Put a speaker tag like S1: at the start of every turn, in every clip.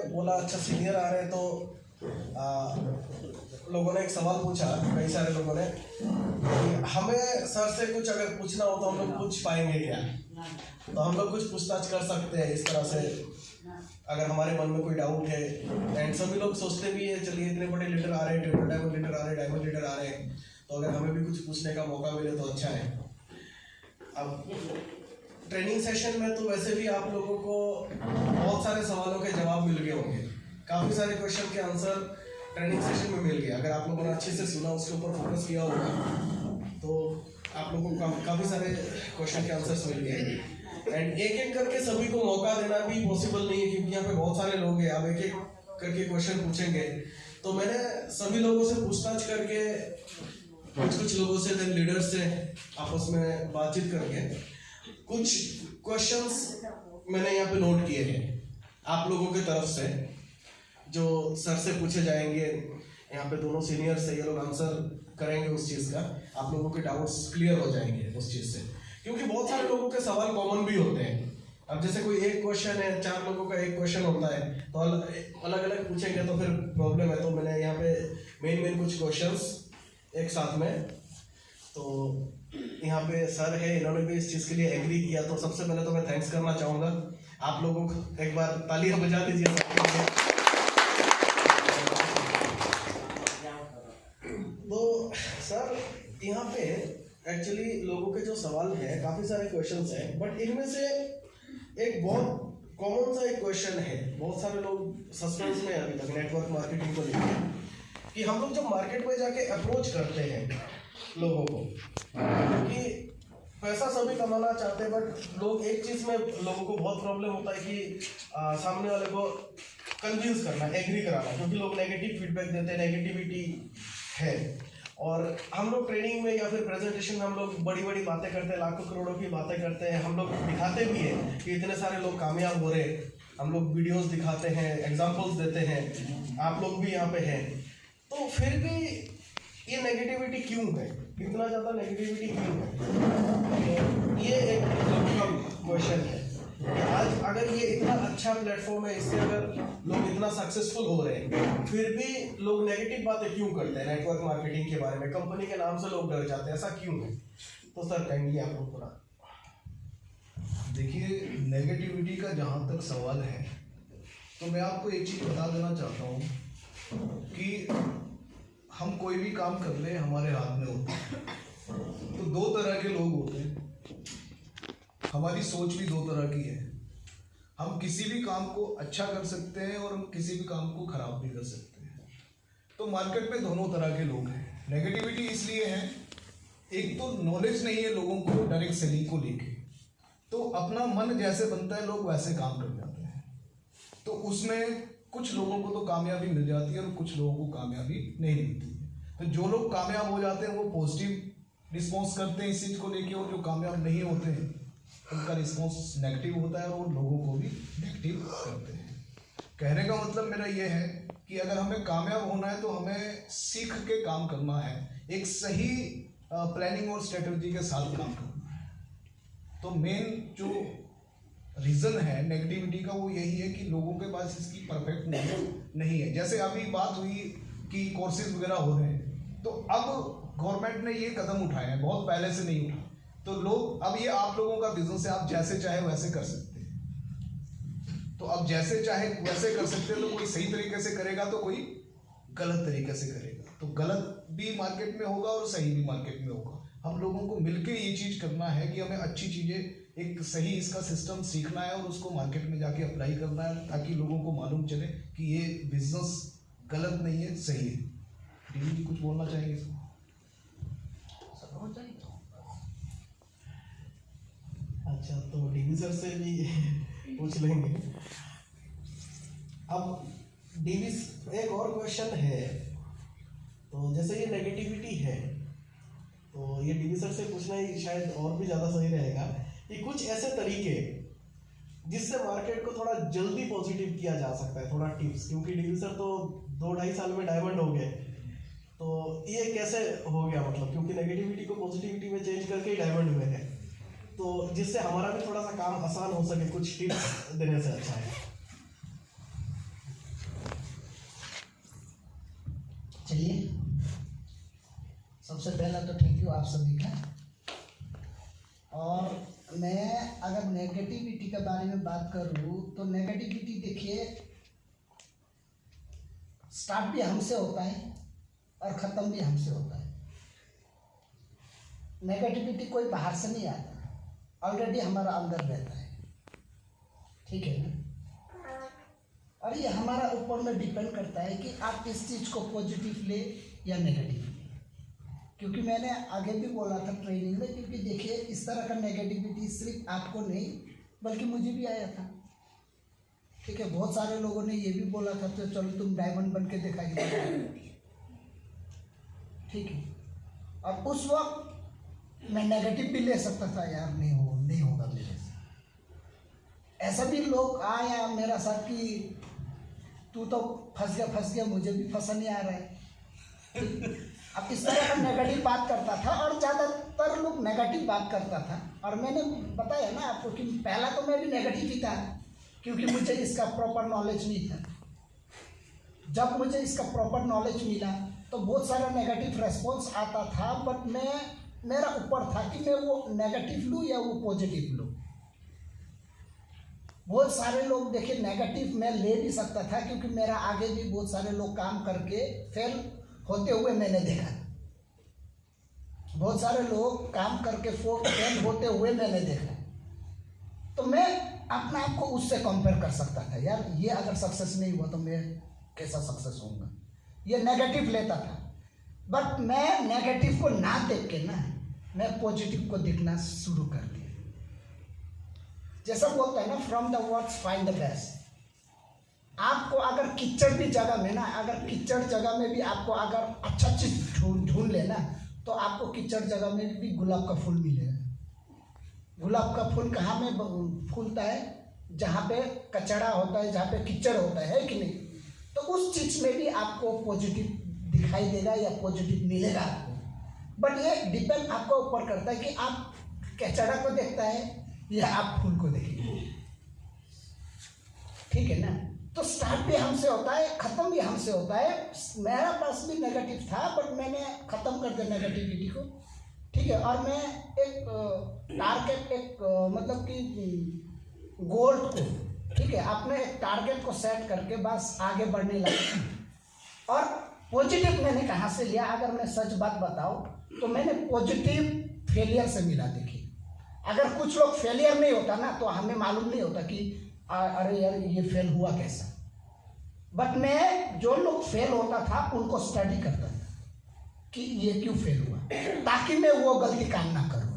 S1: बोला अच्छा सीनियर आ रहे हैं तो लोगों ने एक सवाल पूछा, कई सारे लोगों ने कि हमें सर से कुछ अगर पूछना हो तो हम लोग पूछ पाएंगे क्या। तो हम लोग कुछ पूछताछ कर सकते हैं इस तरह से अगर हमारे मन में कोई डाउट है। एंड सभी लोग सोचते भी है चलिए इतने बड़े लीडर आ रहे हैं, ट्रिपल डायमंड लीडर आ रहे हैं, डायमंड लीडर आ रहे हैं, तो अगर हमें भी कुछ पूछने का मौका मिले तो अच्छा है। अब ट्रेनिंग सेशन में तो वैसे भी आप लोगों को बहुत सारे सवालों के जवाब मिल गए होंगे, काफ़ी सारे क्वेश्चन के आंसर ट्रेनिंग सेशन में मिल गया। अगर आप लोगों ने अच्छे से सुना, उसके ऊपर फोकस किया होगा तो आप लोगों को काफ़ी सारे क्वेश्चन के आंसर्स मिल गए। एंड एक एक करके सभी को मौका देना भी पॉसिबल नहीं है क्योंकि यहाँ पे बहुत सारे लोग हैं। आप एक एक करके क्वेश्चन पूछेंगे तो मैंने सभी लोगों से पूछताछ करके कुछ लोगों से, देन लीडर से आपस में बातचीत करके कुछ क्वेश्चंस मैंने यहाँ पे नोट किए हैं आप लोगों की तरफ से, जो सर से पूछे जाएंगे। यहाँ पे दोनों सीनियर से ये लोग आंसर करेंगे उस चीज़ का, आप लोगों के डाउट्स क्लियर हो जाएंगे उस चीज़ से, क्योंकि बहुत सारे लोगों के सवाल कॉमन भी होते हैं। अब जैसे कोई एक क्वेश्चन है, 4 लोगों का एक क्वेश्चन होता है तो अलग अलग पूछेंगे तो फिर प्रॉब्लम है। तो मैंने यहाँ पे मेन कुछ क्वेश्चंस एक साथ में, तो यहाँ पे सर है, इन्होंने भी इस चीज़ के लिए एग्री किया, तो सबसे पहले तो मैं थैंक्स करना चाहूँगा आप लोगों को। एक बार तालियां बजा दीजिए सबके लिए। तो सर यहाँ पे एक्चुअली लोगों के जो सवाल हैं, काफ़ी सारे क्वेश्चंस हैं, बट इनमें से एक बहुत कॉमन सा एक क्वेश्चन है, बहुत सारे लोग सस्पेंस में अभी तक नेटवर्क मार्केटिंग को लेकर, कि हम लोग जब मार्केट में जाके अप्रोच करते हैं लोगों को, क्योंकि पैसा सभी कमाना चाहते हैं, बट लोग एक चीज़ में लोगों को बहुत प्रॉब्लम होता है कि सामने वाले को कन्विंस करना, एग्री कराना, क्योंकि लोग नेगेटिव फीडबैक देते हैं, नेगेटिविटी है। और हम लोग ट्रेनिंग में या फिर प्रेजेंटेशन में हम लोग बड़ी बड़ी बातें करते हैं, लाखों करोड़ों की बातें करते हैं, हम लोग दिखाते भी हैं कि इतने सारे लोग कामयाब हो रहे हैं, हम लोग वीडियोस दिखाते हैं, एग्जांपल्स देते हैं, आप लोग भी यहाँ पे हैं। तो फिर भी ये नेगेटिविटी क्यों है, इतना ज़्यादा नेगेटिविटी क्यों है? तो ये एक क्वेश्चन है कि आज अगर ये इतना अच्छा प्लेटफॉर्म है, इससे अगर लोग इतना सक्सेसफुल हो रहे हैं, फिर भी लोग नेगेटिव बातें क्यों करते हैं नेटवर्क मार्केटिंग के बारे में, कंपनी के नाम से लोग डर जाते हैं, ऐसा क्यों है? तो सर कहेंगे आप लोग थोड़ा।
S2: देखिए, नेगेटिविटी का जहाँ तक सवाल है तो मैं आपको एक चीज़ बता देना चाहता हूँ कि हम कोई भी काम कर ले हमारे हाथ में होता है। तो 2 तरह के लोग होते हैं, हमारी सोच भी 2 तरह की है। हम किसी भी काम को अच्छा कर सकते हैं और हम किसी भी काम को खराब भी कर सकते हैं। तो मार्केट में दोनों तरह के लोग हैं। नेगेटिविटी इसलिए है, एक तो नॉलेज नहीं है लोगों को डायरेक्ट सेलिंग को लेके, तो अपना मन जैसे बनता है लोग वैसे काम कर जाते हैं। तो उसमें कुछ लोगों को तो कामयाबी मिल जाती है और कुछ लोगों को कामयाबी नहीं मिलती है। तो जो लोग कामयाब हो जाते हैं वो पॉजिटिव रिस्पॉन्स करते हैं इस चीज़ को लेके, और जो कामयाब नहीं होते हैं उनका रिस्पॉन्स नेगेटिव होता है और वो लोगों को भी नेगेटिव करते हैं। कहने का मतलब मेरा ये है कि अगर हमें कामयाब होना है तो हमें सीख के काम करना है, एक सही प्लानिंग और स्ट्रेटजी के साथ काम करना है। तो मेन जो रीज़न है नेगेटिविटी का वो यही है कि लोगों के पास इसकी परफेक्ट नॉलेज नहीं है। जैसे अभी बात हुई कि कोर्सेज वगैरह हो रहे हैं, तो अब गवर्नमेंट ने ये कदम उठाए हैं, बहुत पहले से नहीं उठाए। तो लोग, अब ये आप लोगों का बिजनेस है, आप जैसे चाहे वैसे कर सकते हैं। तो अब जैसे चाहे वैसे कर सकते हैं, तो कोई सही तरीके से करेगा तो कोई गलत तरीके से करेगा। तो गलत भी मार्केट में होगा और सही भी मार्केट में होगा। हम लोगों को मिलकर ये चीज़ करना है कि हमें अच्छी चीज़ें, एक सही इसका सिस्टम सीखना है और उसको मार्केट में जाके अप्लाई करना है, ताकि लोगों को मालूम चले कि ये बिजनेस गलत नहीं है, सही है। डीवी जी कुछ बोलना चाहेंगे इसको?
S1: अच्छा, तो डीवी सर से भी पूछ लेंगे। अब डीवी एक और क्वेश्चन है, तो जैसे ये नेगेटिविटी है तो ये डीवी सर से पूछना ही शायद और भी ज़्यादा सही रहेगा कि कुछ ऐसे तरीके जिससे मार्केट को थोड़ा जल्दी पॉजिटिव किया जा सकता है, थोड़ा टिप्स, क्योंकि डीवी सर तो 2-2.5 साल में डायमंड हो गए, तो ये कैसे हो गया मतलब, क्योंकि नेगेटिविटी को पॉजिटिविटी में चेंज करके ही डायमंड हुए हैं, तो जिससे हमारा भी थोड़ा सा काम आसान हो सके, कुछ टिप्स देने से अच्छा है।
S3: सबसे पहला तो थैंक यू आप सभी का। और मैं अगर नेगेटिविटी के बारे में बात करूँ तो नेगेटिविटी देखिए स्टार्ट भी हमसे होता है और ख़त्म भी हमसे होता है। नेगेटिविटी कोई बाहर से नहीं आता, ऑलरेडी हमारा अंदर रहता है, ठीक है ना। और ये हमारा ऊपर में डिपेंड करता है कि आप इस चीज़ को पॉजिटिव ले या नेगेटिव। क्योंकि मैंने आगे भी बोला था ट्रेनिंग में, क्योंकि देखिए इस तरह का नेगेटिविटी सिर्फ आपको नहीं बल्कि मुझे भी आया था, ठीक है। बहुत सारे लोगों ने ये भी बोला था तो चलो तुम डायमंड बन के दिखाइए, ठीक है। और उस वक्त मैं नेगेटिव भी ले सकता था, यार नहीं होगा मेरे से। ऐसा भी लोग आया मेरा साथ कि तू तो फंस गया, मुझे भी फंसा नहीं आ रहा है। अब इस तरह का नेगेटिव बात करता था और ज़्यादातर लोग नेगेटिव बात करता था। और मैंने बताया ना आपको कि पहला तो मैं भी नेगेटिव ही था, क्योंकि मुझे इसका प्रॉपर नॉलेज नहीं था। जब मुझे इसका प्रॉपर नॉलेज मिला तो बहुत सारा नेगेटिव रेस्पॉन्स आता था, बट मेरा ऊपर था कि मैं वो नेगेटिव लूँ या वो पॉजिटिव लूँ। बहुत सारे लोग देखिए नेगेटिव मैं ले भी सकता था, क्योंकि मेरा आगे भी बहुत सारे लोग काम करके फेल होते हुए मैंने देखा। बहुत सारे लोग काम करके फेल होते हुए मैंने देखा। तो मैं अपने आप को उससे कंपेयर कर सकता था, यार ये अगर सक्सेस नहीं हुआ तो मैं कैसा सक्सेस होऊंगा, ये नेगेटिव लेता था। बट मैं नेगेटिव को ना देख के ना मैं पॉजिटिव को देखना शुरू कर दिया। जैसा बोलता है ना, from the words find the best. आपको अगर कीचड़ भी जगह में ना, अगर कीचड़ जगह में भी आपको अगर अच्छा चीज ढूंढ लेना तो आपको कीचड़ जगह में भी गुलाब का फूल मिलेगा। गुलाब का फूल कहाँ में फूलता है? जहाँ पे कचड़ा होता है, जहाँ पे कीचड़ होता है कि नहीं। तो उस चीज में भी आपको पॉजिटिव दिखाई देगा या पॉजिटिव मिलेगा आपको। बट ये डिपेंड आपको ऊपर करता है कि आप कचड़ा को देखता है या आप फूल को देखेंगे, ठीक है ना। तो स्टार्ट भी हमसे होता है, खत्म भी हमसे होता है। मेरा पास भी नेगेटिव था, बट मैंने खत्म कर दिया नेगेटिविटी को, ठीक है। और मैं एक टारगेट, मतलब कि गोल को, ठीक है, अपने एक टारगेट को सेट करके बस आगे बढ़ने लगा। और पॉजिटिव मैंने कहाँ से लिया? अगर मैं सच बात बताऊं तो मैंने पॉजिटिव फेलियर से मिला। देखिए अगर कुछ लोग फेलियर नहीं होता ना तो हमें मालूम नहीं होता कि अरे यार ये फेल हुआ कैसा। बट मैं जो लोग फेल होता था उनको स्टडी करता था कि ये क्यों फेल हुआ, ताकि मैं वो गलती काम ना करूं।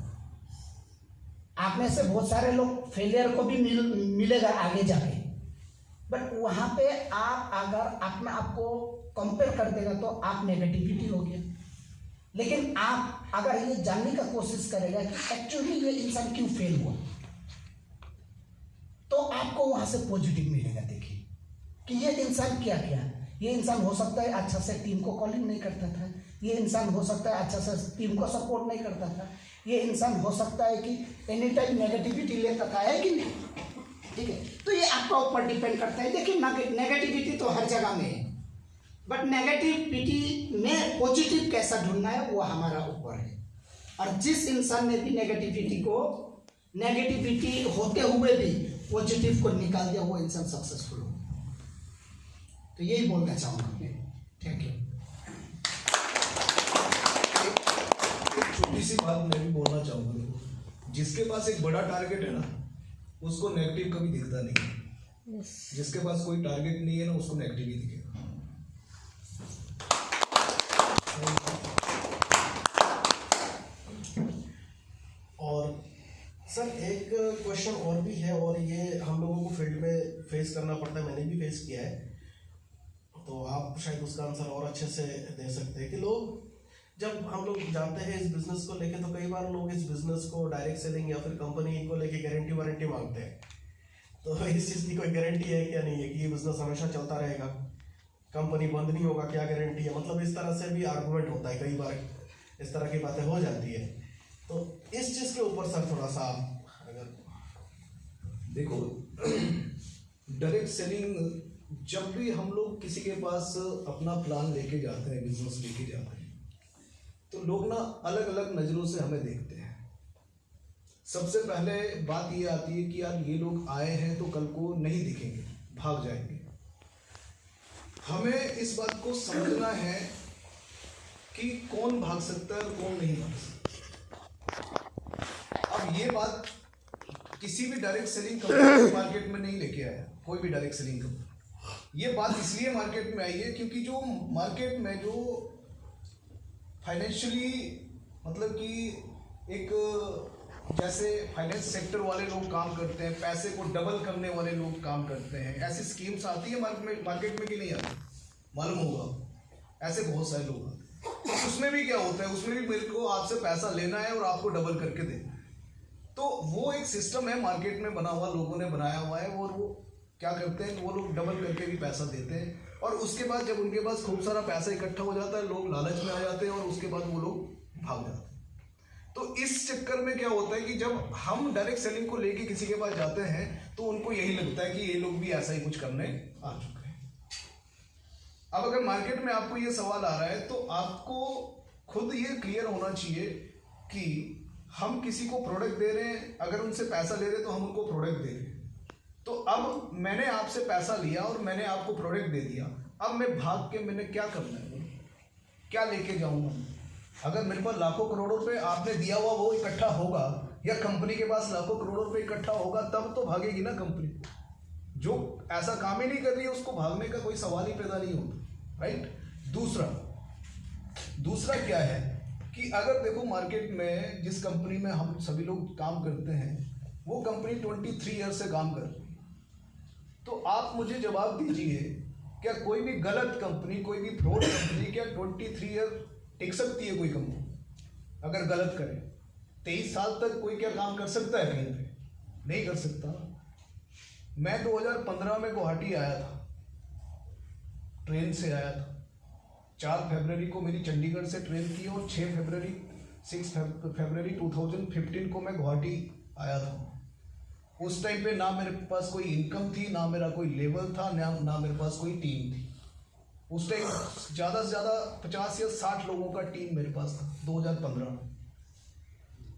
S3: आप में से बहुत सारे लोग फेलियर को भी मिलेगा आगे जाके, बट वहां पे आप अगर अपने आप को कंपेयर कर देगा तो आप नेगेटिविटी हो गया। लेकिन आप अगर ये जानने का कोशिश करेगा कि एक्चुअली ये इंसान क्यों फेल हुआ, तो आपको वहां से पॉजिटिव मिलेगा। देखिए कि ये इंसान क्या किया। ये इंसान हो सकता है अच्छा से टीम को कॉलिंग नहीं करता था, ये इंसान हो सकता है अच्छा से टीम को सपोर्ट नहीं करता था, ये इंसान हो सकता है कि एनी टाइम नेगेटिविटी लेता था, है कि नहीं, ठीक है। तो ये आपका ऊपर डिपेंड करता है। देखिए नेगेटिविटी तो हर जगह में है, बट नेगेटिविटी में पॉजिटिव कैसा ढूंढना है वो हमारा ऊपर है। और जिस इंसान ने भी नेगेटिविटी होते हुए भी पॉजिटिव को निकाल दिया वो इंसान सक्सेसफुल हो। तो यही बोलना चाहूँगा। Thank you.
S2: एक छोटी सी बात मैं भी बोलना चाहूँगा, जिसके पास एक बड़ा टारगेट है ना उसको नेगेटिव कभी दिखता नहीं। जिसके पास कोई टारगेट नहीं है ना उसको नेगेटिव ही दिखेगा।
S1: और सर एक क्वेश्चन और भी है, और ये हम लोगों को फील्ड में फेस करना पड़ता है, मैंने भी फेस किया है, तो आप शायद उसका आंसर और अच्छे से दे सकते हैं कि लोग जब हम लोग जाते हैं इस बिजनेस को लेके तो कई बार लोग इस बिजनेस को डायरेक्ट सेलिंग या फिर कंपनी को लेके गारंटी वारंटी मांगते हैं। तो इस चीज़ की कोई गारंटी है क्या नहीं है कि ये बिजनेस हमेशा चलता रहेगा, कंपनी बंद नहीं होगा, क्या गारंटी है? मतलब इस तरह से भी आर्गूमेंट होता है, कई बार इस तरह की बातें हो जाती है। तो इस चीज़ के ऊपर सर थोड़ा सा अगर
S2: देखो, डायरेक्ट सेलिंग जब भी हम लोग किसी के पास अपना प्लान लेके जाते हैं, बिजनेस लेके जाते हैं, तो लोग ना अलग अलग नज़रों से हमें देखते हैं। सबसे पहले बात ये आती है कि यार ये लोग आए हैं तो कल को नहीं दिखेंगे, भाग जाएंगे। हमें इस बात को समझना है कि कौन भाग सकता है और कौन नहीं भाग सकता। अब ये बात किसी भी डायरेक्ट सेलिंग कंपनी मार्केट में नहीं लेके आया, कोई भी डायरेक्ट सेलिंग कंपनी। ये बात इसलिए मार्केट में आई है क्योंकि जो मार्केट में जो फाइनेंशियली मतलब कि एक जैसे फाइनेंस सेक्टर वाले लोग काम करते हैं, पैसे को डबल करने वाले लोग काम करते हैं, ऐसी स्कीम्स आती है मार्केट में कि नहीं आती, मालूम होगा, ऐसे बहुत सारे लोग आते हैं। तो उसमें भी क्या होता है, उसमें भी मेरे को आपसे पैसा लेना है और आपको डबल करके देना है। तो वो एक सिस्टम है मार्केट में बना हुआ, लोगों ने बनाया हुआ है, और वो क्या करते हैं, वो लोग डबल करके भी पैसा देते हैं, और उसके बाद जब उनके पास खूब सारा पैसा इकट्ठा हो जाता है, लोग लालच में आ जाते हैं और उसके बाद वो लोग भाग जाते हैं। तो इस चक्कर में क्या होता है कि जब हम डायरेक्ट सेलिंग को लेके किसी के पास जाते हैं तो उनको यही लगता है कि ये लोग भी ऐसा ही कुछ करने आ चुके हैं। अब अगर मार्केट में आपको ये सवाल आ रहा है तो आपको खुद ये क्लियर होना चाहिए कि हम किसी को प्रोडक्ट दे रहे हैं, अगर उनसे पैसा ले रहे हैं तो हम उनको प्रोडक्ट दे रहे हैं। तो अब मैंने आपसे पैसा लिया और मैंने आपको प्रोडक्ट दे दिया, अब मैं भाग के मैंने क्या करना है, क्या लेके जाऊंगा? अगर मेरे पास लाखों करोड़ों रुपए आपने दिया हुआ वो इकट्ठा होगा, या कंपनी के पास लाखों करोड़ों रुपए इकट्ठा होगा, तब तो भागेगी ना कंपनी। जो ऐसा काम ही नहीं कर रही है उसको भागने का कोई सवाल ही पैदा नहीं होता, राइट। दूसरा क्या है कि अगर देखो मार्केट में जिस कंपनी में हम सभी लोग काम करते हैं वो कंपनी 23 ईयर से काम कर रही है, तो आप मुझे जवाब दीजिए, क्या कोई भी गलत कंपनी, कोई भी फ्रॉड कंपनी क्या 23 ईयर टिक सकती है? कोई कंपनी अगर गलत करे 23 साल तक कोई क्या काम कर सकता है कहीं पे? नहीं कर सकता। मैं 2015 में गुवाहाटी आया था, ट्रेन से आया था। 4 फरवरी को मेरी चंडीगढ़ से ट्रेन थी और 6 फरवरी 2015 को मैं गुवाहाटी आया था। उस टाइम पे ना मेरे पास कोई इनकम थी, ना मेरा कोई लेवल था, ना मेरे पास कोई टीम थी। उस टाइम ज़्यादा से ज़्यादा 50 या 60 लोगों का टीम मेरे पास था 2015 में।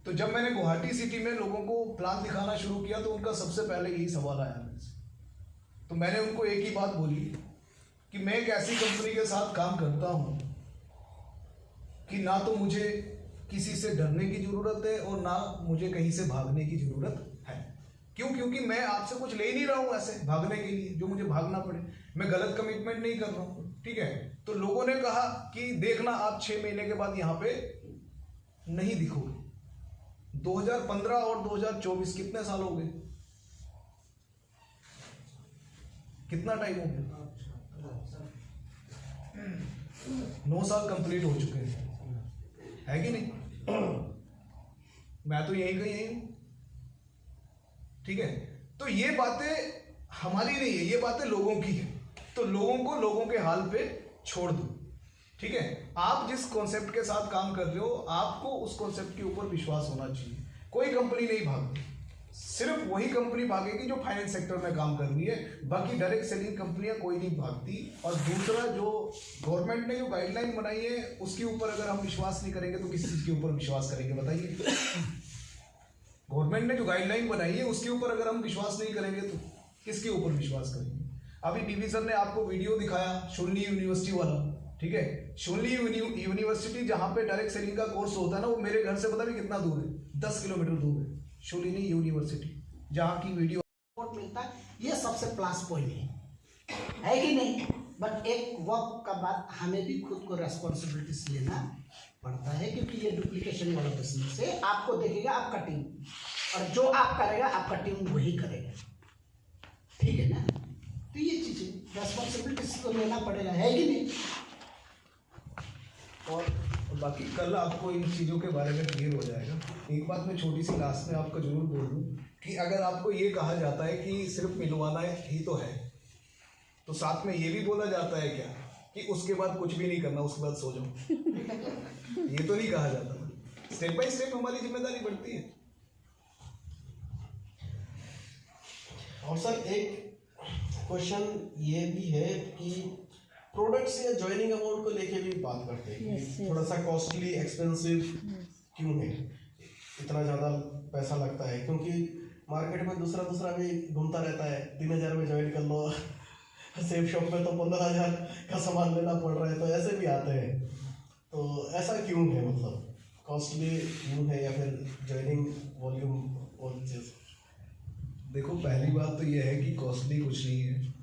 S2: तो जब मैंने गुवाहाटी सिटी में लोगों को प्लान दिखाना शुरू किया तो उनका सबसे पहले यही सवाल आया मेरे से। तो मैंने उनको एक ही बात बोली कि मैं एक ऐसी कंपनी के साथ काम करता हूँ कि ना तो मुझे किसी से डरने की ज़रूरत है और ना मुझे कहीं से भागने की ज़रूरत है। क्यों? क्योंकि मैं आपसे कुछ ले नहीं रहा हूँ ऐसे भागने के लिए जो मुझे भागना पड़े। मैं गलत कमिटमेंट नहीं कर रहा हूँ, ठीक है। तो लोगों ने कहा कि देखना आप 6 महीने के बाद यहाँ पे नहीं दिखोगे। 2015 और 2024 कितने साल हो गए? कितना टाइम हो गया? 9 साल कंप्लीट हो चुके हैं, है कि नहीं? मैं तो यहीं का यहीं हूं, ठीक है। तो ये बातें हमारी नहीं है, ये बातें लोगों की है। तो लोगों को लोगों के हाल पे छोड़ दो, ठीक है। आप जिस कॉन्सेप्ट के साथ काम कर रहे हो आपको उस कॉन्सेप्ट के ऊपर विश्वास होना चाहिए। कोई कंपनी नहीं भागती, सिर्फ वही कंपनी भागेगी जो फाइनेंस सेक्टर में काम कर रही है, बाकी डायरेक्ट सेलिंग कंपनियां कोई नहीं भागती। और दूसरा, जो गवर्नमेंट ने जो गाइडलाइन बनाई है उसके ऊपर अगर हम विश्वास नहीं करेंगे तो किस चीज़ के ऊपर विश्वास करेंगे बताइए? गवर्नमेंट ने जो गाइडलाइन बनाई है उसके ऊपर अगर हम विश्वास नहीं करेंगे तो किसके ऊपर विश्वास करेंगे? अभी डीवी सर ने आपको वीडियो दिखाया शोली यूनिवर्सिटी वाला, ठीक है। शोली यूनिवर्सिटी जहाँ पे डायरेक्ट सेलिंग का कोर्स होता है ना, वो मेरे घर से पता भी कितना दूर है? 10 किलोमीटर दूर है शोलिनी यूनिवर्सिटी, जहाँ की वीडियो
S3: मिलता है। ये सबसे प्लस पॉइंट है कि नहीं? बट एक वर्क का बात हमें भी खुद को रेस्पॉन्सिबिलिटीज लेना पड़ता है, क्योंकि ये डुप्लीकेशन वाला बिजनेस है। आपको देखेगा आपका टीम, और जो आप करेगा आपका टीम वही करेगा, ठीक है ना? तो ये चीज़ें रेस्पॉन्सिबिलिटीज तो लेना पड़ेगा, है कि नहीं?
S2: और बाकी कल आपको इन चीज़ों के बारे में क्लियर हो जाएगा। एक बात मैं छोटी सी लास्ट में आपको जरूर बोल दूँ कि अगर आपको ये कहा जाता है कि सिर्फ मिलवाना ही तो है, तो साथ में ये भी बोला जाता है क्या कि उसके बाद कुछ भी नहीं करना, उसके बाद सो जाओ? ये तो नहीं कहा जाता। स्टेप बाय स्टेप हमारी जिम्मेदारी बढ़ती है।
S1: और सर एक क्वेश्चन ये भी है कि प्रोडक्ट्स या ज्वाइनिंग अमाउंट को लेके भी बात करते हैं कि थोड़ा सा कॉस्टली एक्सपेंसिव क्यों है, इतना ज़्यादा पैसा लगता है, क्योंकि मार्केट में दूसरा भी घूमता रहता है, 3,000 में ज्वाइन कर लो, सेफ शॉप में तो 15,000 का सामान लेना पड़ रहा है, तो ऐसे भी आते हैं। तो ऐसा क्यों है, मतलब कॉस्टली क्यों है या फिर ज्वाइनिंग वॉल्यूम और चीज़?
S2: देखो, पहली बात तो ये है कि कॉस्टली कुछ नहीं है।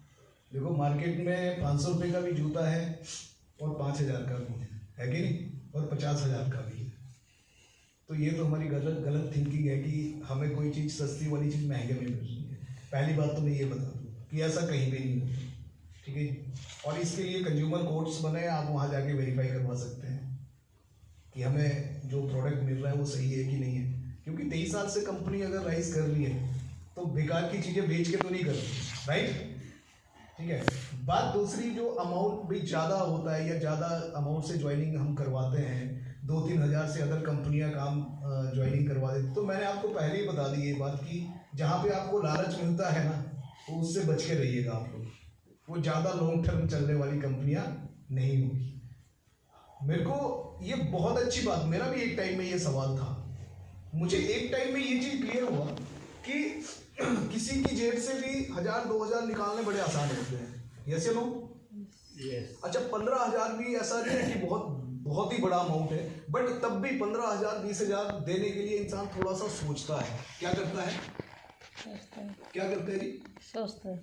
S2: देखो, मार्केट में 500 रुपये का भी जूता है और 5,000 का भी है कि नहीं, और 50,000 का भी है। तो ये तो हमारी गलत थिंकिंग है कि हमें कोई चीज़ सस्ती वाली चीज़ महंगे में मिल रही है। पहली बात तो मैं ये बता दूँ कि ऐसा कहीं भी नहीं होता, ठीक है। और इसके लिए कंज्यूमर कोर्ट्स बने हैं, आप वहाँ जाके वेरीफाई करवा सकते हैं कि हमें जो प्रोडक्ट मिल रहा है वो सही है कि नहीं है। क्योंकि 23 साल से कंपनी अगर राइज कर रही है तो बेकार की चीज़ें बेच के तो नहीं कर रही, राइट, ठीक है। बात दूसरी, जो अमाउंट भी ज़्यादा होता है या ज़्यादा अमाउंट से ज्वाइनिंग हम करवाते हैं, 2-3 हज़ार से अदर कंपनियां काम ज्वाइनिंग करवा देती, तो मैंने आपको पहले ही बता दी ये बात कि जहाँ पे आपको लालच मिलता है ना, तो उससे बच के रहिएगा आप लोग। वो ज़्यादा लॉन्ग टर्म चलने वाली कंपनियां नहीं होगी। मेरे को ये बहुत अच्छी बात, मेरा भी एक टाइम में ये सवाल था, मुझे एक टाइम में ये चीज़ क्लियर हुआ कि किसी की जेब से भी 1,000-2,000 निकालने बड़े आसान होते हैं, यस या नो? अच्छा, 15,000 भी ऐसा नहीं है कि बहुत ही बड़ा अमाउंट है, बट तब भी 15,000-20,000 देने के लिए इंसान थोड़ा सा सोचता है। क्या करता है? क्या करते हैं जी?
S4: सोचते हैं।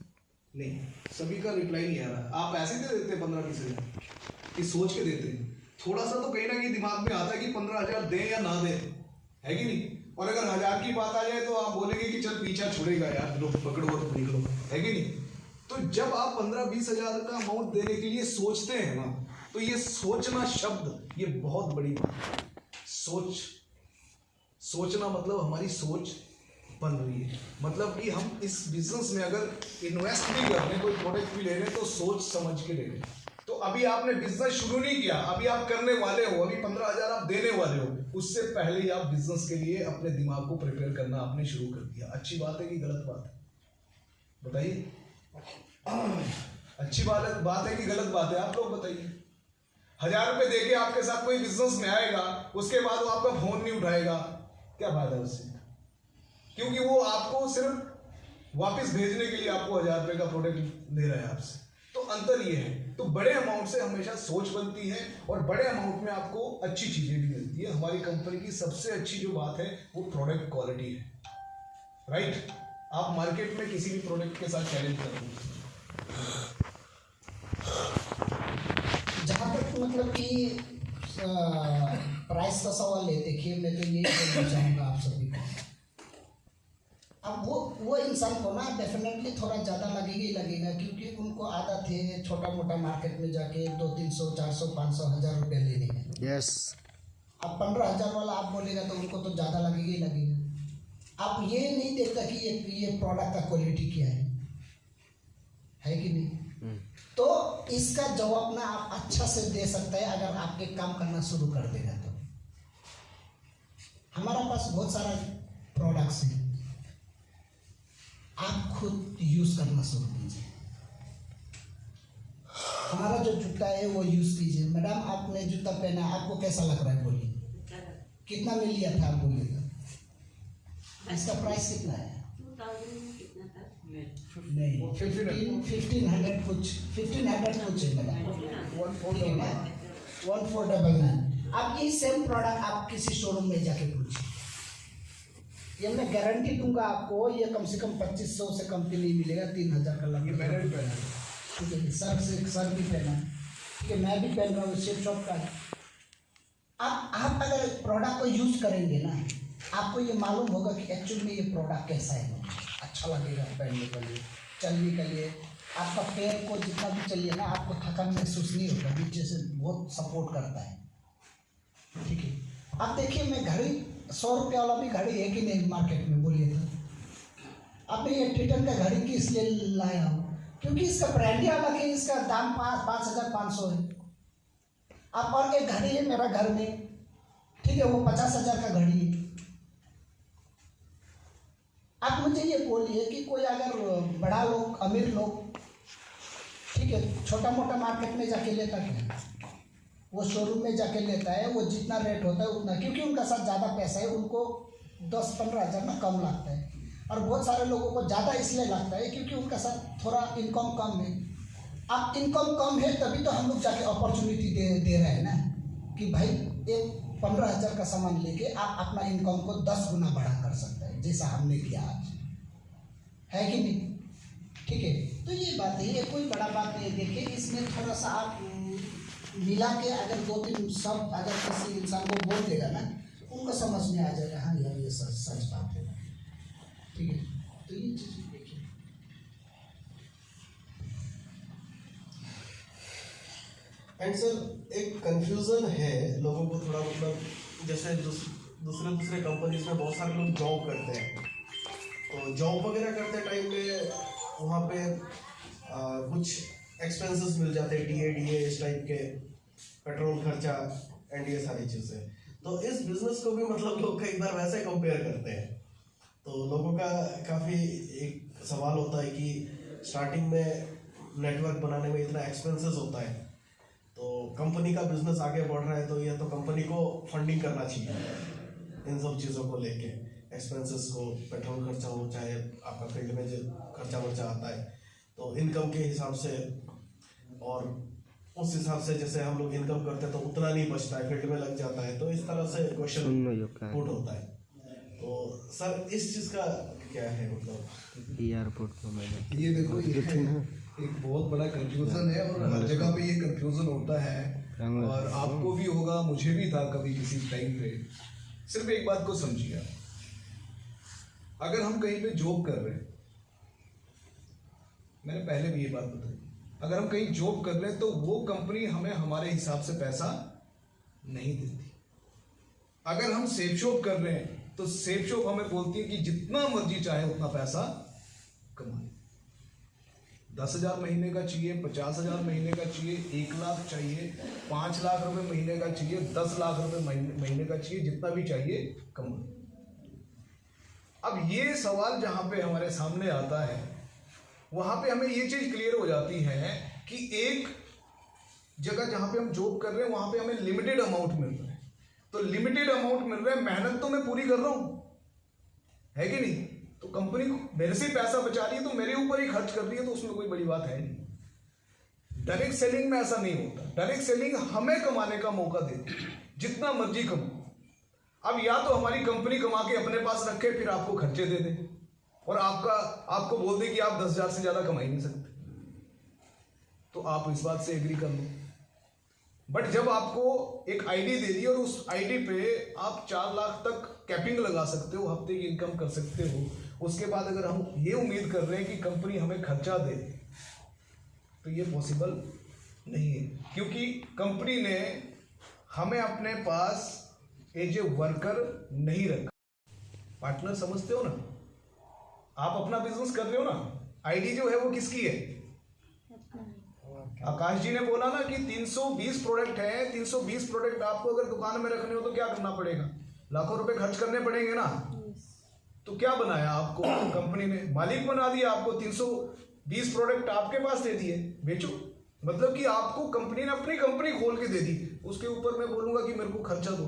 S2: नहीं, सभी का रिप्लाई नहीं आ रहा। आप ऐसे दे देते हैं 15-20,000 कि सोच के देते हैं? थोड़ा सा तो कहीं ना कहीं दिमाग में आता है कि 15,000 दें या ना दें, है कि नहीं? और अगर 1,000 की बात आ जाए तो आप बोलेंगे कि चल पीछा छुड़ेगा यार, लो पकड़ो और निकलो, है कि नहीं? तो जब आप 15-20,000 का अमाउंट देने के लिए सोचते हैं ना, तो ये सोचना शब्द, ये बहुत बड़ी बात है। सोचना मतलब हमारी सोच बन रही है, मतलब कि हम इस बिजनेस में अगर इन्वेस्ट भी कर रहे हैं, कोई प्रोडक्ट भी ले रहे हैं, तो सोच समझ के ले रहे हैं। तो अभी आपने बिजनेस शुरू नहीं किया, अभी आप करने वाले हो, अभी 15,000 आप देने वाले हो, उससे पहले ही आप बिजनेस के लिए अपने दिमाग को प्रिपेयर करना आपने शुरू कर दिया। अच्छी बात है कि गलत बात है, बताइए? अच्छी बात है कि गलत बात है, आप लोग बताइए। 1,000 रुपए देके आपके साथ कोई बिजनेस में आएगा, उसके बाद वो आपका फोन नहीं उठाएगा, क्या फायदा उससे? क्योंकि वो आपको सिर्फ वापस भेजने के लिए आपको 1,000 रुपए का प्रोडक्ट ले रहा है आपसे। तो अंतर ये है। तो बड़े अमाउंट से हमेशा सोच बनती है और बड़े अमाउंट में आपको अच्छी चीजें भी मिलती है। हमारी कंपनी की सबसे अच्छी जो बात है वो प्रोडक्ट क्वालिटी है, राइट? आप मार्केट में किसी भी प्रोडक्ट के साथ चैलेंज कर रहे हैं।
S3: जहाँ तक मतलब कि प्राइस का सवाल है, देखिए मैं तो ये बोलना चाहूँगा आप सभी को। अब वो इंसान को ना डेफिनेटली थोड़ा ज़्यादा लगेगा ही लगेगा, क्योंकि उनको आदत है छोटा मोटा मार्केट में जाके 200-300 400 500 1,000 रुपये लेने के।
S5: यस।
S3: अब 15,000 वाला आप बोलेगा तो उनको तो ज़्यादा लगेगा ही लगेगा। आप ये नहीं देखता कि ये प्रोडक्ट का क्वालिटी क्या है कि नहीं? तो इसका जवाब ना आप अच्छा से दे सकते हैं अगर आप एक काम करना शुरू कर देगा तो। हमारा पास बहुत सारा प्रोडक्ट्स हैं, आप खुद यूज करना शुरू कीजिए। हमारा जो जूता है वो यूज कीजिए। मैडम आपने जूता पहना, आपको कैसा लग रहा है बोलिए? कितना में लिया था आप बोलिएगा? इसका प्राइस कितना है? नहीं, 1,500 कुछ है मैडम, 1499। आप ये सेम प्रोडक्ट आप किसी शोरूम में जाके पूछिए, ये मैं गारंटी दूंगा आपको, ये कम से कम 2,500 से कम के नहीं मिलेगा। 3,000 का लग।
S2: ये मैंने भी पहना है,
S3: ठीक है, सर भी पहना है, ठीक है, मैं भी पहन रहा हूँ, सेफ शॉप का है। आप अगर प्रोडक्ट को यूज करेंगे ना, आपको ये मालूम होगा कि एक्चुअल में ये प्रोडक्ट कैसा है, अच्छा लगेगा पहनने के लिए, चलने के लिए। आपका पैर को जितना भी चलिए ना, आपको थकान महसूस नहीं होता, नीचे से बहुत सपोर्ट करता है, ठीक है। आप देखिए, मैं घड़ी 100 रुपये वाला भी घड़ी है कि नहीं मार्केट में, बोलिए तो। अब मैं ये टिटन का घड़ी किस लिए लाया हूँ? क्योंकि इसका ब्रांड ही अलग है, इसका दाम 5,500 है। अब और एक घड़ी है मेरा घर में, ठीक है, वो 50,000 का घड़ी है। आप मुझे ये बोलिए कि कोई अगर बड़ा लोग, अमीर लोग, ठीक है, छोटा मोटा मार्केट में जाके लेता क्या, वो शोरूम में जाके लेता है, वो जितना रेट होता है उतना, क्योंकि उनका साथ ज़्यादा पैसा है, उनको 10-15 हज़ार ना कम लगता है। और बहुत सारे लोगों को ज़्यादा इसलिए लगता है क्योंकि उनका साथ थोड़ा इनकम कम है। अब इनकम कम है तभी तो हम लोग जाके अपॉर्चुनिटी दे रहे हैं ना, कि भाई एक 15,000 का सामान लेके आप अपना इनकम को 10 गुना बढ़ा कर सकते हैं, जैसा हमने किया आज, है कि नहीं? ठीक है, तो ये बात है, ये कोई बड़ा बात नहीं है। देखिए इसमें थोड़ा सा आप मिला के अगर 2-3 शब्द अगर किसी इंसान को बोल देगा ना, उनको समझ में आ जाएगा, हाँ यार ये सच बात है। ठीक है, तो ये चीज़ देखिए।
S1: एंड सर एक कंफ्यूजन है लोगों को थोड़ा, मतलब जैसे दूसरे कंपनीज में बहुत सारे लोग जॉब करते हैं, तो जॉब वगैरह करते टाइम में वहाँ पे कुछ एक्सपेंसेस मिल जाते हैं, टीए इस टाइप के, पेट्रोल खर्चा एंड ये सारी चीज़ें। तो इस बिजनेस को भी मतलब लोग कई बार वैसे कंपेयर करते हैं, तो लोगों का काफ़ी एक सवाल होता है कि स्टार्टिंग में नेटवर्क बनाने में इतना एक्सपेंसेस होता है, तो कंपनी का बिजनेस आगे बढ़ रहा है तो यह तो कंपनी को फंडिंग करना चाहिए इन सब चीज़ों को लेके, एक्सपेंसेस को, पेट्रोल खर्चा हो चाहे आपका फील्ड में जो खर्चा वर्चा आता है, तो इनकम के हिसाब से, और उस हिसाब से जैसे हम लोग इनकम करते हैं तो उतना नहीं बचता है, फील्ड में लग जाता है, तो इस तरह से क्वेश्चन पुट होता है। तो सर इस चीज़ का क्या है, मतलब
S4: एयरपोर्ट को मैंने
S2: ये देखो, ये एक बहुत बड़ा कंफ्यूजन है, और हर जगह पे ये कंफ्यूजन होता है, और आपको भी होगा, मुझे भी था कभी किसी टाइम पे। सिर्फ एक बात को समझिए, अगर हम कहीं पे जॉब कर रहे हैं, मैंने पहले भी ये बात बताई, अगर हम कहीं जॉब कर रहे हैं तो वो कंपनी हमें हमारे हिसाब से पैसा नहीं देती। अगर हम सेफ शॉप कर रहे हैं तो सेफ शॉप हमें बोलती है कि जितना मर्जी चाहे उतना पैसा कमाए, 10,000 महीने का चाहिए, 50,000 महीने का चाहिए, 1 लाख चाहिए, 5 लाख रुपए महीने का चाहिए, 10 लाख रुपए महीने का चाहिए, जितना भी चाहिए कमाए। अब ये सवाल जहां पे हमारे सामने आता है, वहां पे हमें ये चीज क्लियर हो जाती है कि एक जगह जहां पे हम जॉब कर रहे हैं वहां पे हमें लिमिटेड अमाउंट मिल रहा है, तो लिमिटेड अमाउंट मिल रहा है, मेहनत तो मैं पूरी कर रहा हूं, है कि नहीं? तो कंपनी मेरे से पैसा बचा रही है तो मेरे ऊपर ही खर्च कर रही है, तो उसमें कोई बड़ी बात है नहीं। डायरेक्ट सेलिंग में ऐसा नहीं होता, डायरेक्ट सेलिंग हमें कमाने का मौका देती है, जितना मर्जी कमाओ। अब या तो हमारी कंपनी कमा के अपने पास रखे, फिर आपको खर्चे दे दे, और आपको बोल दे कि आप 10,000 से ज्यादा कमा ही नहीं सकते, तो आप इस बात से एग्री कर लो। बट जब आपको एक आईडी दे दी और उस आईडी पे आप 4 लाख तक कैपिंग लगा सकते हो, हफ्ते की इनकम कर सकते हो, उसके बाद अगर हम ये उम्मीद कर रहे हैं कि कंपनी हमें खर्चा दे, तो ये पॉसिबल नहीं है, क्योंकि कंपनी ने हमें अपने पास एज ए वर्कर नहीं रखा। पार्टनर समझते हो ना, आप अपना बिजनेस कर रहे हो ना, आईडी जो है वो किसकी है? आकाश जी ने बोला ना कि 320 प्रोडक्ट है, 320 प्रोडक्ट आपको अगर दुकान में रखने हो तो क्या करना पड़ेगा? लाखों रुपए खर्च करने पड़ेंगे ना। तो क्या बनाया आपको कंपनी ने? मालिक बना दिया आपको, 320 प्रोडक्ट आपके पास दे दिए, बेचो। मतलब कि आपको कंपनी ने अपनी कंपनी खोल के दे दी, उसके ऊपर मैं बोलूंगा कि मेरे को खर्चा दो।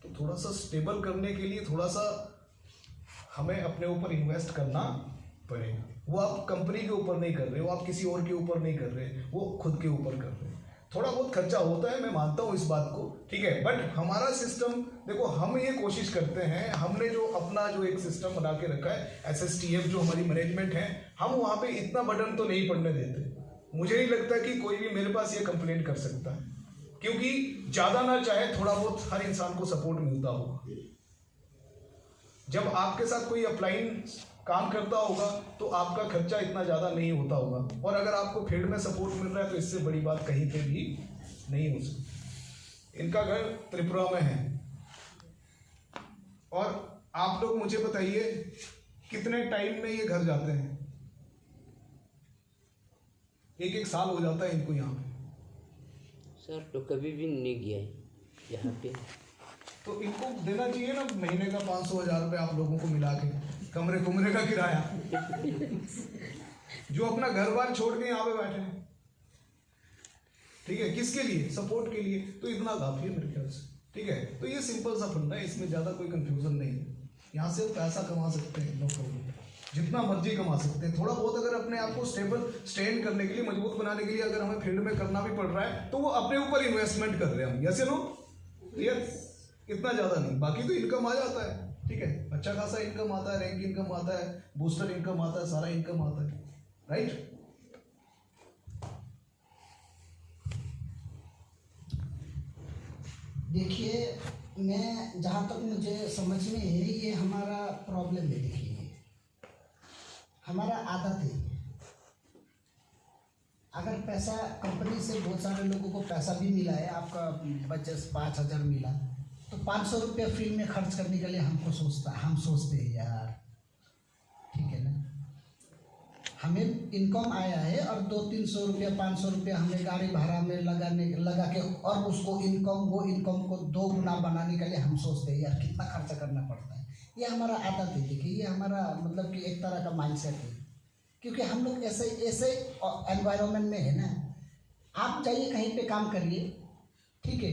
S2: तो थोड़ा सा स्टेबल करने के लिए थोड़ा सा हमें अपने ऊपर इन्वेस्ट करना पड़ेगा। वो आप कंपनी के ऊपर नहीं कर रहे हो, आप किसी और के ऊपर नहीं कर रहे, वो खुद के ऊपर कर रहे हैं। थोड़ा बहुत खर्चा होता है, मैं मानता हूँ इस बात को, ठीक है। बट हमारा सिस्टम देखो, हम ये कोशिश करते हैं, हमने जो अपना जो एक सिस्टम बना के रखा है, SSTF जो हमारी मैनेजमेंट है, हम वहाँ पे इतना बटन तो नहीं पड़ने देते। मुझे नहीं लगता कि कोई भी मेरे पास ये कंप्लेंट कर सकता है, क्योंकि ज़्यादा ना चाहे थोड़ा बहुत हर इंसान को सपोर्ट मिलता होगा। जब आपके साथ कोई अपलाइन काम करता होगा तो आपका खर्चा इतना ज़्यादा नहीं होता होगा, और अगर आपको फील्ड में सपोर्ट मिल रहा है तो इससे बड़ी बात कहीं पे भी नहीं हो सकती। इनका घर त्रिपुरा में है, और आप लोग मुझे बताइए कितने टाइम में ये घर जाते हैं? 1-1 साल हो जाता है इनको यहाँ पे।
S4: सर तो कभी भी नहीं गया है यहाँ पे।
S2: तो इनको देना चाहिए ना महीने का 500-1000 रुपये आप लोगों को मिला के, कमरे का किराया। जो अपना घर बार छोड़ के यहाँ पे बैठे हैं, ठीक है, किसके लिए? सपोर्ट के लिए। तो इतना काफी है मेरे ख्याल से, ठीक है। तो ये सिंपल सा फंडा है, इसमें ज्यादा कोई कंफ्यूजन नहीं है। यहाँ से पैसा कमा सकते हैं, नो प्रॉब्लम, जितना मर्जी कमा सकते हैं। थोड़ा बहुत अगर अपने आप को स्टेबल स्टैंड करने के लिए, मजबूत बनाने के लिए अगर हमें फील्ड में करना भी पड़ रहा है तो वो अपने ऊपर इन्वेस्टमेंट कर रहे हैं हम, यस नो, क्लियर? इतना ज्यादा नहीं, बाकी तो इनकम आ जाता है, ठीक है, अच्छा खासा इनकम आता है, रैंक इनकम आता है, बूस्टर इनकम आता है, सारा इनकम आता है, राइट?
S3: देखिए, मैं जहाँ तक मुझे समझ में है, ये हमारा प्रॉब्लम है। देखिए, हमारा आदत है, अगर पैसा कंपनी से बहुत सारे लोगों को पैसा भी मिला है, आपका बचत 5,000 मिला, तो 500 रुपये फील्ड में खर्च करने के लिए हम सोचते हैं यार, ठीक है ना, हमें इनकम आया है और 200-300 रुपया 500 रुपया हमें गाड़ी भाड़ा में लगा के और उसको वो इनकम को 2 गुना बनाने के लिए हम सोचते हैं यार कितना खर्चा करना पड़ता है। ये हमारा आदत है। देखिए, ये हमारा मतलब कि एक तरह का माइंडसेट है, क्योंकि हम लोग ऐसे एनवायरनमेंट में है ना। आप जाइए कहीं पे काम करिए, ठीक है,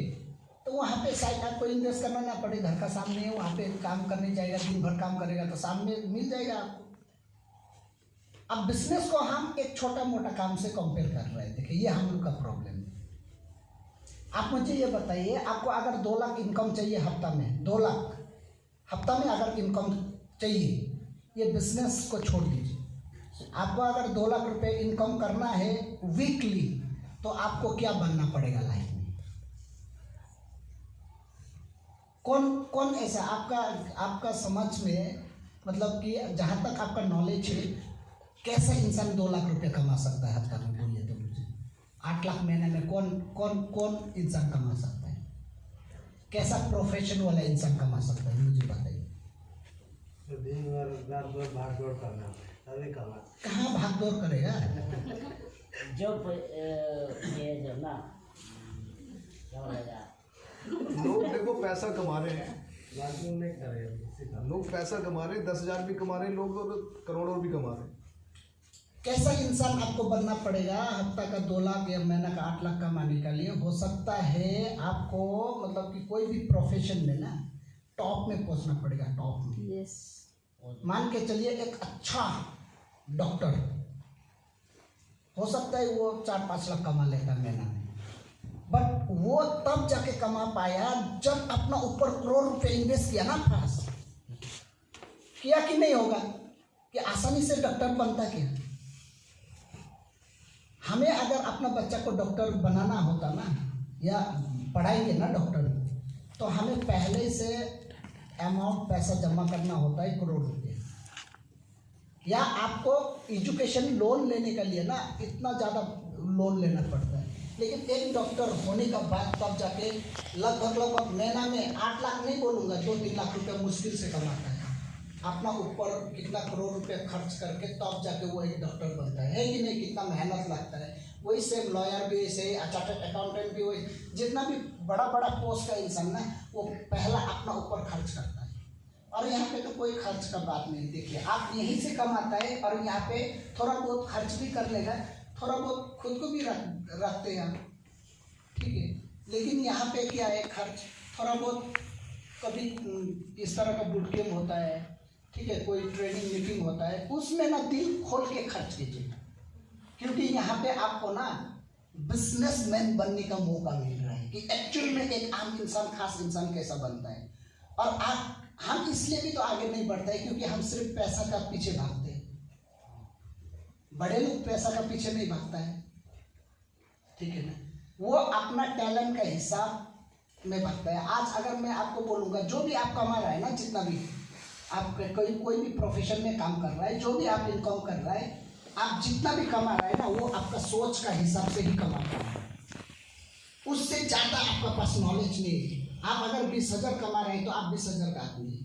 S3: तो वहाँ पे शायद आपको इन्वेस्ट करना ना पड़े, घर का सामने है, वहाँ पे काम करने जाएगा, दिन भर काम करेगा तो सामने मिल जाएगा आपको। अब बिजनेस को हम एक छोटा मोटा काम से कंपेयर कर रहे हैं। देखिए, ये हम लोग का प्रॉब्लम है। आप मुझे ये बताइए, आपको अगर 2 लाख इनकम चाहिए हफ्ता में, 2 लाख हफ्ता में अगर इनकम चाहिए, ये बिजनेस को छोड़ दीजिए, आपको अगर 2 लाख रुपए इनकम करना है वीकली, तो आपको क्या बनना पड़ेगा लाइफ में? कौन ऐसा आपका समझ में, मतलब कि जहाँ तक आपका नॉलेज है, कैसा इंसान 2 लाख रुपए कमा सकता है हफ्ता में? बोलिए तो मुझे। 8 लाख महीने में कौन इंसान कमा सकता है? कैसा प्रोफेशन वाला इंसान कमा सकता है, मुझे बताइए।
S5: दिन भर भाग दौड़ करना, तभी कमा।
S3: कहाँ भाग दौड़ करेगा?
S6: जब ये जब ना क्या बोलेगा,
S2: लोग देखो पैसा कमा रहे हैं,
S5: बाकी नहीं करेगा,
S2: लोग पैसा कमा रहे हैं, 10,000 भी कमा रहे हैं लोग, और करोड़ों भी कमा रहे हैं।
S3: कैसा इंसान आपको बनना पड़ेगा हफ्ता का 2 लाख या महीना का 8 लाख कमाने के लिए? हो सकता है आपको मतलब कि कोई भी प्रोफेशन में ना टॉप में पहुंचना पड़ेगा, टॉप में।
S7: यस।
S3: मान के चलिए एक अच्छा डॉक्टर, हो सकता है वो 4-5 लाख कमा लेता महीना में, बट वो तब जाके कमा पाया जब अपना ऊपर करोड़ रुपए इन्वेस्ट किया ना, खास किया कि नहीं होगा कि आसानी से डॉक्टर बनता क्या? हमें अगर अपना बच्चा को डॉक्टर बनाना होता ना, या पढ़ाएंगे ना डॉक्टर, तो हमें पहले से अमाउंट पैसा जमा करना होता है, करोड़ रुपये, या आपको एजुकेशन लोन लेने के लिए ना इतना ज़्यादा लोन लेना पड़ता है। लेकिन एक डॉक्टर होने का बाद तब जाके लगभग महीना में 8 लाख नहीं बोलूँगा, 2-3 लाख रुपये मुश्किल से कमाता है। अपना ऊपर कितना करोड़ रुपए खर्च करके तब जाके वो एक डॉक्टर बनता है कि नहीं? कितना मेहनत लगता है। वही सेम लॉयर भी वैसे, चार्टर्ड अकाउंटेंट भी वही, जितना भी बड़ा पोस्ट का इंसान ना, वो पहला अपना ऊपर खर्च करता है। और यहाँ पे तो कोई खर्च का बात नहीं। देखिए, आप यहीं से कमाता है और यहाँ पे थोड़ा बहुत खर्च भी कर लेगा, थोड़ा बहुत खुद को भी रखते हैं, ठीक है। लेकिन यहाँ पे क्या है, खर्च थोड़ा बहुत, कभी इस तरह का बूट कैंप होता है, ठीक है, कोई ट्रेनिंग मीटिंग होता है, उसमें ना दिल खोल के खर्च कीजिए, क्योंकि यहाँ पे आपको ना बिजनेसमैन बनने का मौका मिल रहा है कि एक्चुअल में एक आम इंसान, खास इंसान कैसा बनता है। और हम इसलिए भी तो आगे नहीं बढ़ते हैं क्योंकि हम सिर्फ पैसा का पीछे भागते हैं। बड़े लोग पैसा का पीछे नहीं भागता है, ठीक है ना, वो अपना टैलेंट का हिसाब में भागता है। आज अगर मैं आपको बोलूँगा, जो भी आप कमा रहा है ना, जितना भी आप कोई भी प्रोफेशन में काम कर रहा है, जो भी आप इनकम कर रहा है, आप जितना भी कमा रहा है ना, वो आपका सोच का हिसाब से ही कमा रहा है, उससे ज़्यादा आपका पास नॉलेज नहीं है। आप अगर 20,000 कमा रहे हैं तो आप 20,000 का आदमी है।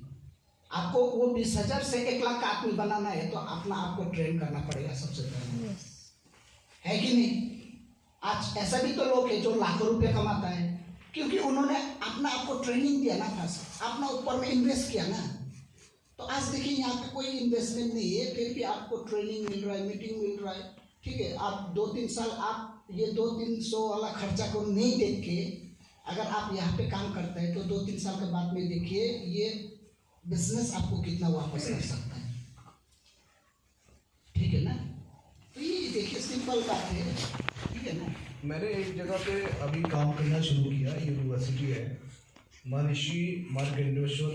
S3: आपको वो 20,000 से 1 लाख का आदमी बनाना है तो अपना आपको ट्रेन करना पड़ेगा सबसे पहले, है कि नहीं? आज ऐसा भी तो लोग हैं जो लाखों रुपये कमाता है, क्योंकि उन्होंने अपना आपको ट्रेनिंग दिया ना, खास अपना ऊपर में इन्वेस्ट किया ना। तो आज देखिए यहाँ पे कोई इन्वेस्टमेंट नहीं है, फिर भी आपको ट्रेनिंग मिल रहा है, मीटिंग मिल रहा है, ठीक है। आप 2-3 साल आप ये 200-300 वाला खर्चा को नहीं देख के अगर आप यहाँ पे काम करते हैं तो 2-3 साल के बाद में देखिए ये बिजनेस आपको कितना वापस कर सकता है, ठीक है ना। तो ये देखिए सिंपल बात है, ठीक है ना।
S2: मैंने एक जगह पे अभी काम करना शुरू किया, यूनिवर्सिटी है, महर्षि मार्कंडेश्वर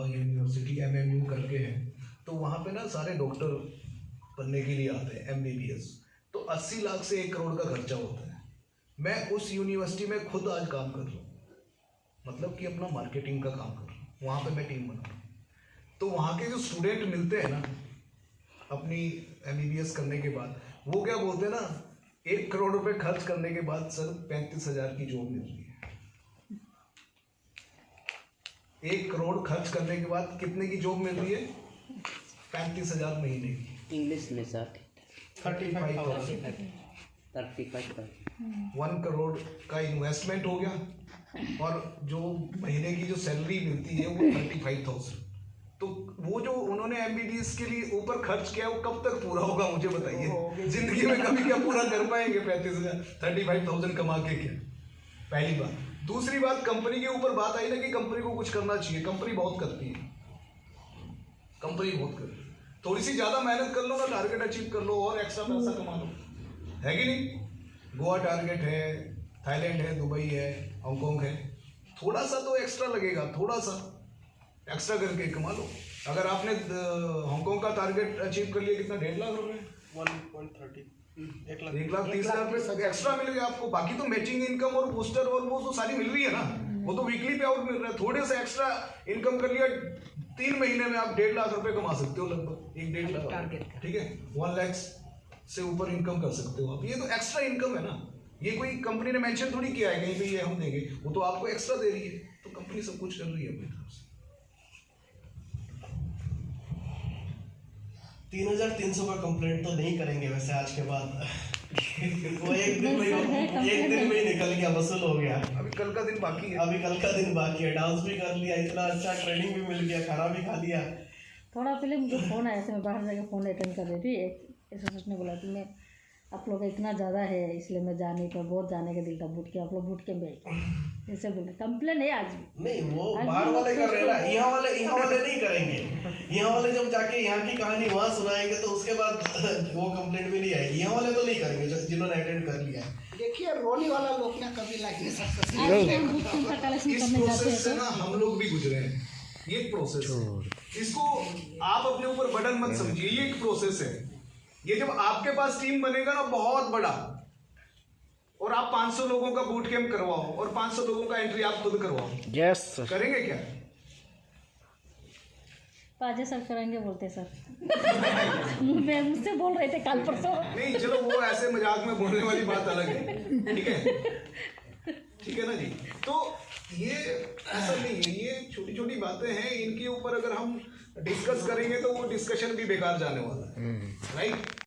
S2: यूनिवर्सिटी MMU करके है। तो वहाँ पे ना सारे डॉक्टर बनने के लिए आते हैं, MBBS। तो 80 लाख से 1 करोड़ का खर्चा होता है। मैं उस यूनिवर्सिटी में खुद आज काम कर रहा हूँ, मतलब कि अपना मार्केटिंग का काम कर रहा हूँ, वहाँ पे मैं टीम बना रहा हूँ। तो वहाँ के जो स्टूडेंट मिलते हैं ना अपनी MBBS करने के बाद, वो क्या बोलते हैं ना, 1 करोड़ रुपए खर्च करने के बाद सर 35,000 की जॉब मिल रही है। 1 करोड़ खर्च करने के बाद कितने की जॉब मिल रही है? 35,000 महीने की।
S4: इंग्लिश में सर
S2: 35,000।
S4: 35,000
S2: 1 करोड़ का इन्वेस्टमेंट हो गया और जो महीने की जो सैलरी मिलती है वो 35,000। तो वो जो उन्होंने MBBS के लिए ऊपर खर्च किया वो कब तक पूरा होगा मुझे बताइए। जिंदगी में कभी क्या पूरा कर पाएंगे 35,000 35,000 कमा के? क्या पहली बात। दूसरी बात, कंपनी के ऊपर बात आई ना कि कंपनी को कुछ करना चाहिए। कंपनी बहुत करती है, कंपनी बहुत करती है। थोड़ी सी ज्यादा मेहनत कर लो ना, टारगेट अचीव कर लो और एक्स्ट्रा पैसा कमा लो, है कि नहीं। गोवा टारगेट है, थाईलैंड है, दुबई है, हांगकांग है, थोड़ा सा तो एक्स्ट्रा लगेगा, थोड़ा सा एक्स्ट्रा करके कमा लो। अगर आपने हांगकांग का टारगेट अचीव कर लिया, कितना 1.5 लाख रुपए,
S1: 1.30
S2: 1,30,000 रुपए एक्स्ट्रा मिल गया आपको। बाकी तो मैचिंग इनकम और बूस्टर और वो तो सारी मिल रही है ना, वो तो वीकली पे आउट मिल रहा है। थोड़े से एक्स्ट्रा इनकम कर लिया, 3 महीने में आप 1.5 लाख रुपए कमा सकते हो, लगभग 1-1.5 लाख, ठीक है। 1 लाख से ऊपर इनकम कर सकते हो आप। ये तो एक्स्ट्रा इनकम है ना, ये कोई कंपनी ने मेंशन थोड़ी किया है कहीं पे ये हम देंगे, वो तो आपको एक्स्ट्रा दे रही है। तो कंपनी सब कुछ कर रही है अपनी तरफ से।
S1: 3,300 का कंप्लेंट तो नहीं करेंगे वैसे आज के बाद। वो एक दिन में ही निकल गया, वसूल हो गया।
S2: अभी कल का दिन बाकी है,
S1: अभी कल का दिन बाकी है। डांस भी कर लिया, इतना अच्छा ट्रेनिंग भी मिल गया, खाना भी खा लिया।
S7: थोड़ा पहले मुझे फ़ोन आया था, मैं बाहर जाकर फ़ोन अटेंड कर रही थी। एक एसोसिएट ने बोला कि मैं आप लोग का इतना ज़्यादा है इसलिए मैं जाने का बहुत जाने का दिल था, बूट के आप लोग बूट के में ऐसे बोले। कंप्लेन है आज भी
S1: नहीं, वो बाहर वाले कर रहे हैं, यहाँ वाले नहीं करेंगे। यहाँ वाले जब जाके यहाँ की कहानी वहाँ सुनाएंगे तो उसके बाद वो कंप्लेंट भी नहीं आएगी। यहाँ वाले तो नहीं करेंगे जिन्होंने अटेंड कर लिया है।
S3: देखिए रोनी वाला लोग ना कभी लाइक नहीं सकते।
S2: इस प्रोसेस से ना हम लोग भी गुजरे हैं। ये एक प्रोसेस है, इसको आप अपने ऊपर बर्डन मत समझिए, ये एक प्रोसेस है। ये जब आपके पास टीम बनेगा ना बहुत बड़ा, और आप 500 लोगों का बूट कैंप करवाओ और 500 लोगों का एंट्री आप खुद करवाओ,
S4: यस
S2: करेंगे क्या?
S7: पाजे सर करेंगे बोलते सर। मैं मुझसे बोल रहे थे कल परसों।
S2: नहीं चलो, वो ऐसे मजाक में बोलने वाली बात अलग है, ठीक है, ठीक है ना जी। तो ये ऐसा नहीं है, ये छोटी छोटी बातें हैं, इनके ऊपर अगर हम डिस्कस करेंगे तो वो डिस्कशन भी बेकार जाने वाला है, राइट।